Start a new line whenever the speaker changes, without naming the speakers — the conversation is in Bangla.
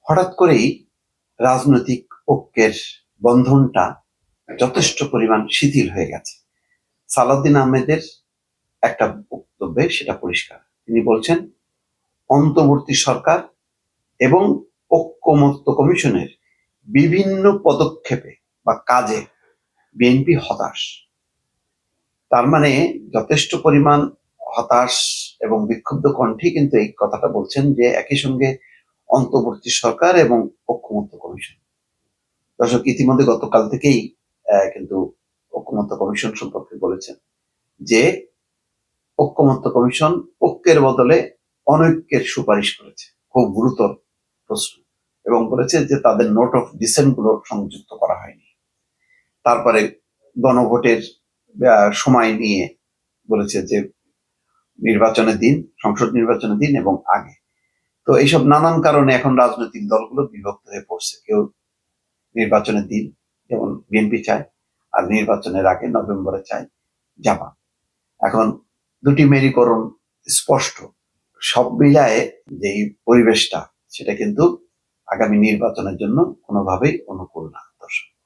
হঠাৎ করেই রাজনৈতিক ঐক্যের বন্ধনটা যথেষ্ট পরিমাণ শিথিল হয়ে গেছে। সালাউদ্দিন আহমেদের একটা বক্তব্যে সেটা পরিষ্কার। তিনি বলছেন, অন্তর্বর্তী সরকার এবং ঐক্যমত্য কমিশনের বিভিন্ন পদক্ষেপে বা কাজে বিএনপি হতাশ। তার মানে যথেষ্ট পরিমাণ হতাশ এবং বিক্ষুব্ধ কণ্ঠে কিন্তু এই কথাটা বলছেন যে একই সঙ্গে অন্তর্বর্তী সরকার এবং ঐক্যমত্য কমিশন। দর্শক, ইতিমধ্যে গতকাল থেকেই কিন্তু ঐক্যমত্য কমিশন সম্পর্কে বলেছেন যে ঐক্যমত্য কমিশন ঐক্যের বদলে অনৈক্যের সুপারিশ করেছে, খুব গুরুতর প্রশ্ন, এবং বলেছে যে তাদের নোট অফ ডিসেন্ট গুলো সংযুক্ত করা হয়নি। তারপরে গণভোটের সময় নিয়ে বলেছে যে নির্বাচনের দিন, সংসদ নির্বাচনের দিন এবং আগে। তো এইসব নানান কারণে এখন রাজনৈতিক দলগুলো বিভক্ত হয়ে পড়ছে। কেউ নির্বাচনের দিন যেমন বিএনপি চায়, আর নির্বাচনের আগে নভেম্বরে চায় জামাত। এখন দুটি মেরুকরণ স্পষ্ট। সব মিলায়ে যে পরিবেশটা, সেটা কিন্তু আগামী নির্বাচনের জন্য কোনোভাবেই অনুকূল না।